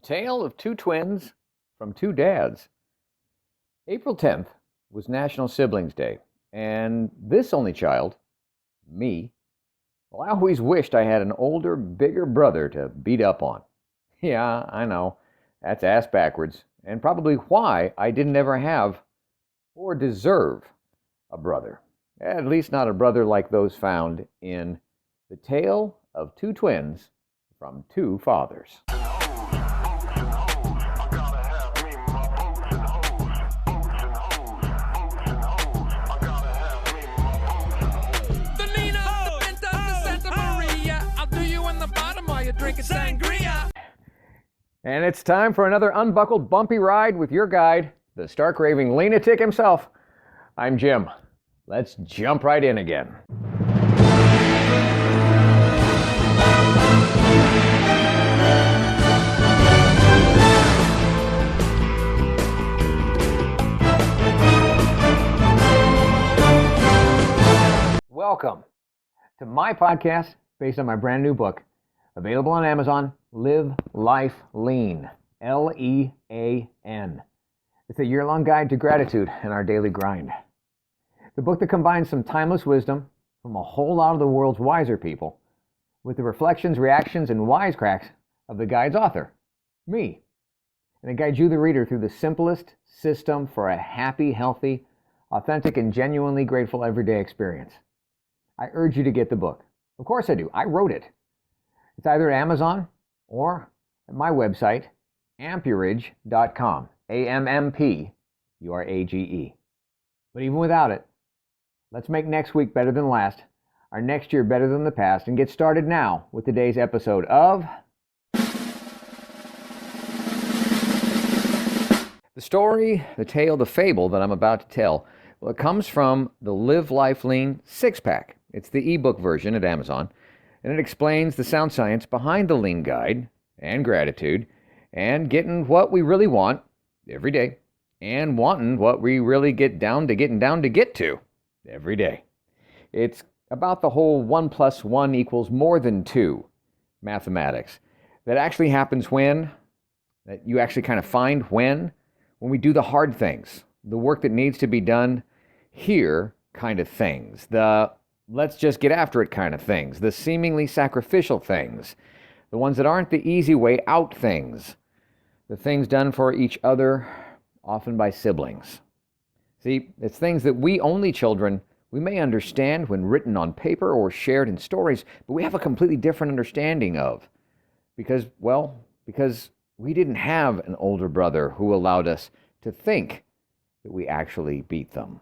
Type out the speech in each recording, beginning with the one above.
tale of two twins from two dads. April 10th was National Siblings Day, and this only child, me, well, I always wished I had an older, bigger brother to beat up on. Yeah, I know, that's ass backwards, and probably why I didn't ever have or deserve a brother. At least not a brother like those found in The Tale of Two Twins from Two Fathers. And it's time for another unbuckled, bumpy ride with your guide, the stark-raving LEAN-atic himself. I'm Jim. Let's jump right in again. Welcome to my podcast based on my brand new book, available on Amazon, Live Life Lean, L-E-A-N. It's a year-long guide to gratitude and our daily grind. The book that combines some timeless wisdom from a whole lot of the world's wiser people with the reflections, reactions, and wisecracks of the guide's author, me. And it guides you, the reader, through the simplest system for a happy, healthy, authentic, and genuinely grateful everyday experience. I urge you to get the book. Of course I do. I wrote it. It's either at Amazon or at my website, ampurage.com, A-M-M-P-U-R-A-G-E. But even without it, let's make next week better than last, our next year better than the past, and get started now with today's episode of the story, the tale, the fable that I'm about to tell. Well, it comes from the Live Life Lean 6-pack. It's the ebook version at Amazon, and it explains the sound science behind the Lean Guide and gratitude and getting what we really want every day and wanting what we really get down to get to every day. It's about the whole 1 + 1 = more than 2 mathematics that actually happens that you actually kind of find when we do the hard things, the work that needs to be done here kind of things, the let's just get after it kind of things, the seemingly sacrificial things, the ones that aren't the easy way out things, the things done for each other, often by siblings. See, it's things that we only children, we may understand when written on paper or shared in stories, but we have a completely different understanding of. Because we didn't have an older brother who allowed us to think that we actually beat them.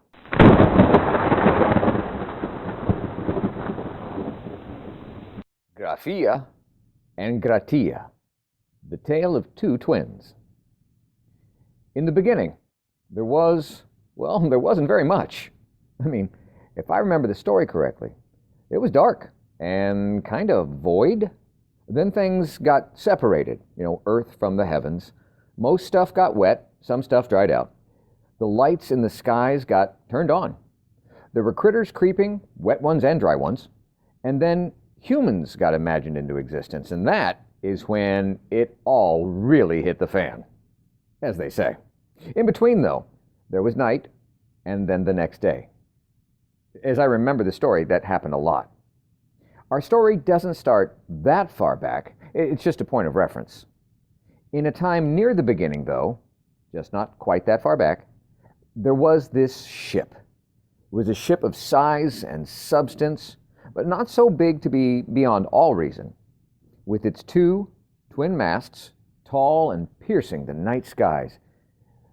Gracia and Gratia, the tale of two twins. In the beginning, there wasn't very much. I mean, if I remember the story correctly, it was dark and kind of void. Then things got separated, earth from the heavens. Most stuff got wet, some stuff dried out. The lights in the skies got turned on. There were critters creeping, wet ones and dry ones. And then humans got imagined into existence, and that is when it all really hit the fan, as they say. In between, though, there was night, and then the next day. As I remember the story, that happened a lot. Our story doesn't start that far back. It's just a point of reference. In a time near the beginning, though, just not quite that far back, there was this ship. It was a ship of size and substance, but not so big to be beyond all reason. With its 2 twin masts, tall and piercing the night skies,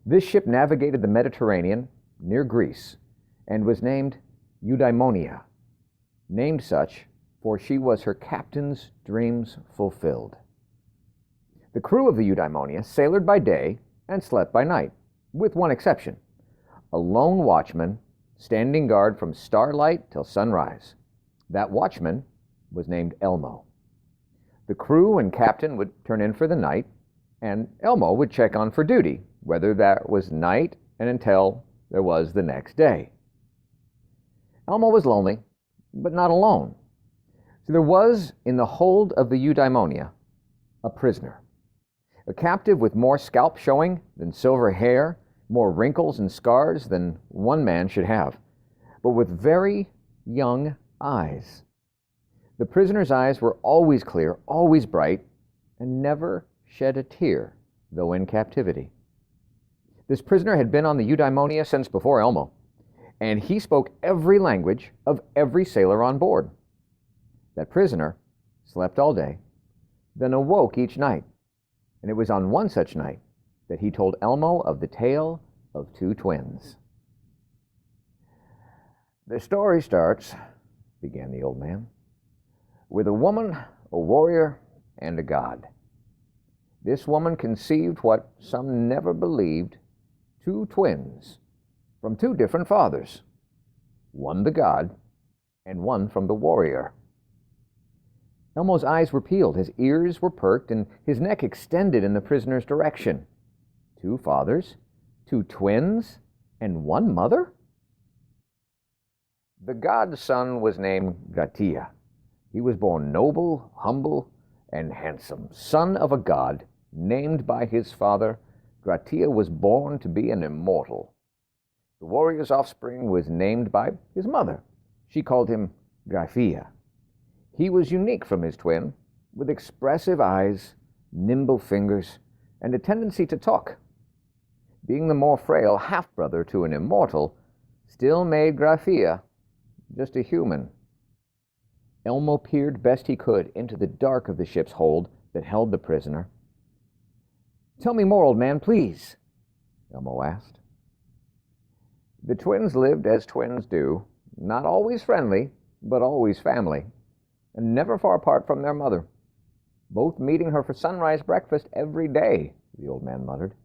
this ship navigated the Mediterranean near Greece and was named Eudaimonia, named such for she was her captain's dreams fulfilled. The crew of the Eudaimonia sailed by day and slept by night, with one exception, a lone watchman standing guard from starlight till sunrise. That watchman was named Elmo. The crew and captain would turn in for the night, and Elmo would check on for duty, whether that was night and until there was the next day. Elmo was lonely, but not alone. So there was, in the hold of the Eudaimonia, a prisoner. A captive with more scalp showing than silver hair, more wrinkles and scars than one man should have, but with very young eyes. The prisoner's eyes were always clear, always bright, and never shed a tear, though in captivity. This prisoner had been on the Eudaimonia since before Elmo, and he spoke every language of every sailor on board. That prisoner slept all day, then awoke each night, and it was on one such night that he told Elmo of the tale of two twins. "The story starts," began the old man, "with a woman, a warrior, and a god. This woman conceived what some never believed, two twins from two different fathers, one the god and one from the warrior." Elmo's eyes were peeled, his ears were perked, and his neck extended in the prisoner's direction. Two fathers, two twins, and one mother? The god's son was named Gratia. He was born noble, humble, and handsome. Son of a god, named by his father, Gratia was born to be an immortal. The warrior's offspring was named by his mother. She called him Grafia. He was unique from his twin, with expressive eyes, nimble fingers, and a tendency to talk. Being the more frail half-brother to an immortal still made Grafia just a human. Elmo peered best he could into the dark of the ship's hold that held the prisoner. "Tell me more, old man, please," Elmo asked. The twins lived as twins do, not always friendly, but always family, and never far apart from their mother, both meeting her for sunrise breakfast every day, the old man muttered.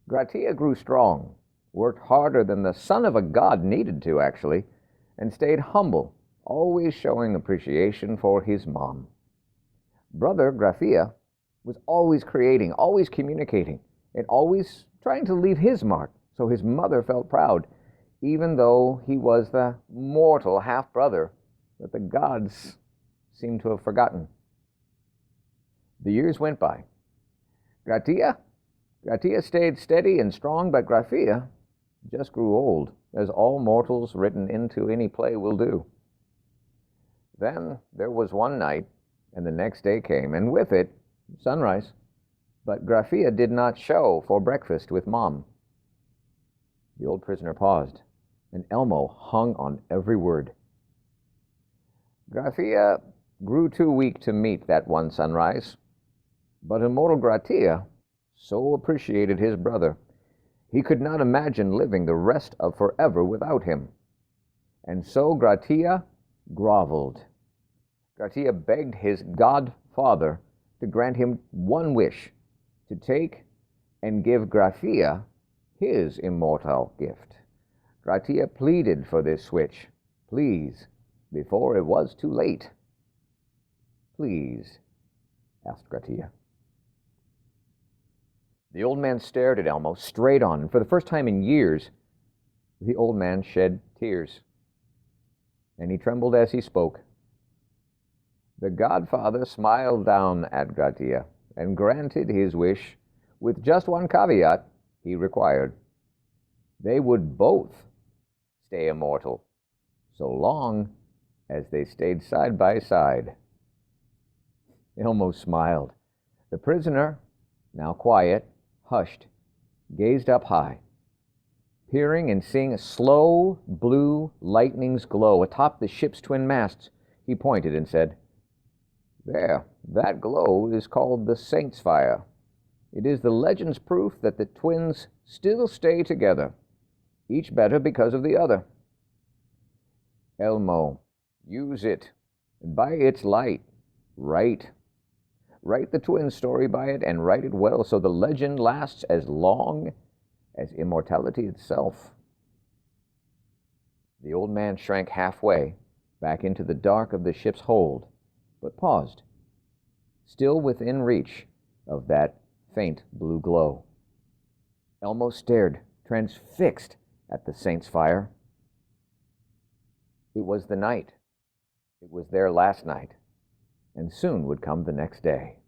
Gratia grew strong, worked harder than the son of a god needed to, actually, and stayed humble, always showing appreciation for his mom. Brother Grafia was always creating, always communicating, and always trying to leave his mark, so his mother felt proud, even though he was the mortal half-brother that the gods seemed to have forgotten. The years went by. Gratia stayed steady and strong, but Grafia just grew old, as all mortals written into any play will do. Then there was one night, and the next day came, and with it, sunrise. But Grafia did not show for breakfast with Mom. The old prisoner paused, and Elmo hung on every word. Grafia grew too weak to meet that one sunrise, but immortal Gratia so appreciated his brother, he could not imagine living the rest of forever without him. And so Gratia groveled. Gratia begged his godfather to grant him one wish, to take and give Grafia his immortal gift. Gratia pleaded for this switch. "Please, before it was too late." "Please?" asked Gratia. The old man stared at Elmo straight on, and for the first time in years, the old man shed tears. And he trembled as he spoke. The godfather smiled down at Gratia and granted his wish with just one caveat he required. They would both stay immortal, so long as they stayed side by side. Elmo smiled. The prisoner, now quiet, hushed, gazed up high. Peering and seeing a slow blue lightning's glow atop the ship's twin masts, he pointed and said, "There, that glow is called the Saint's Fire. It is the legend's proof that the twins still stay together, each better because of the other. Elmo, use it, and by its light, write the twin story by it, and write it well, so the legend lasts as long as immortality itself." The old man shrank halfway back into the dark of the ship's hold, but paused, still within reach of that faint blue glow. Elmo stared, transfixed, at the Saint's Fire. It was the night. It was their last night, and soon would come the next day.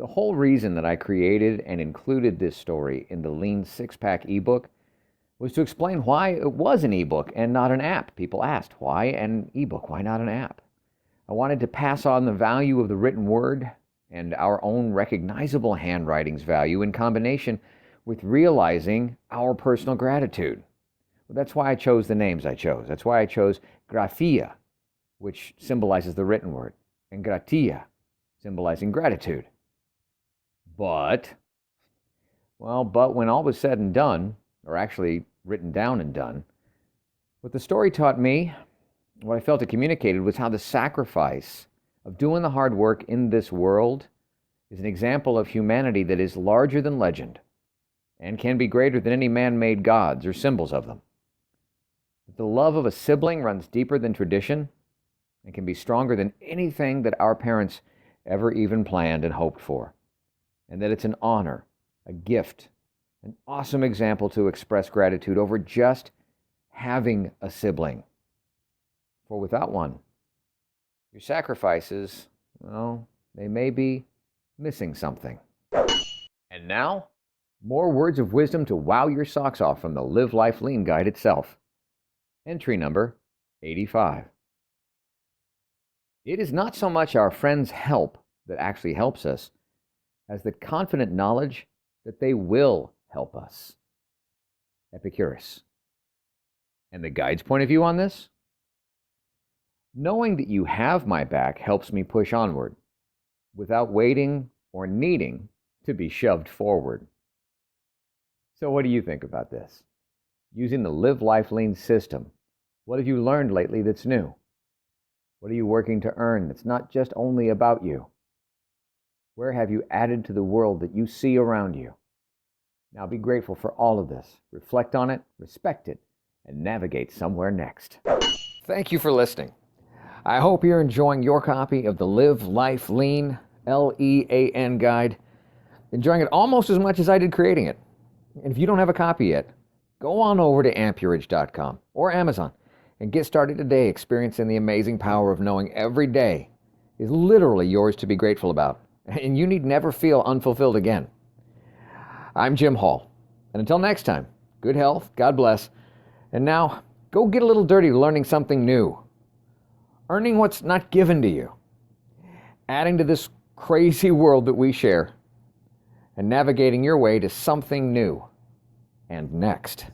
The whole reason that I created and included this story in the Lean six-pack ebook was to explain why it was an ebook and not an app. People asked, why an ebook? Why not an app? I wanted to pass on the value of the written word and our own recognizable handwriting's value in combination with realizing our personal gratitude. Well, that's why I chose the names I chose. That's why I chose gratia, which symbolizes the written word, and gratia, symbolizing gratitude. But when all was said and done, or actually written down and done, what the story taught me, what I felt it communicated, was how the sacrifice of doing the hard work in this world is an example of humanity that is larger than legend and can be greater than any man-made gods or symbols of them. That the love of a sibling runs deeper than tradition and can be stronger than anything that our parents ever even planned and hoped for. And that it's an honor, a gift, an awesome example to express gratitude over just having a sibling. For without one, your sacrifices, well, they may be missing something. And now, more words of wisdom to wow your socks off from the Live Life Lean Guide itself. Entry number 85. It is not so much our friends' help that actually helps us as the confident knowledge that they will help us. Epicurus. And the guide's point of view on this? Knowing that you have my back helps me push onward without waiting or needing to be shoved forward. So what do you think about this? Using the Live Life Lean system, what have you learned lately that's new? What are you working to earn that's not just only about you? Where have you added to the world that you see around you? Now be grateful for all of this. Reflect on it, respect it, and navigate somewhere next. Thank you for listening. I hope you're enjoying your copy of the Live Life Lean, LEAN guide. Enjoying it almost as much as I did creating it. And if you don't have a copy yet, go on over to amperage.com or Amazon and get started today experiencing the amazing power of knowing every day is literally yours to be grateful about. And you need never feel unfulfilled again. I'm Jim Hall. And until next time, good health, God bless. And now, go get a little dirty learning something new. Earning what's not given to you. Adding to this crazy world that we share. And navigating your way to something new and next.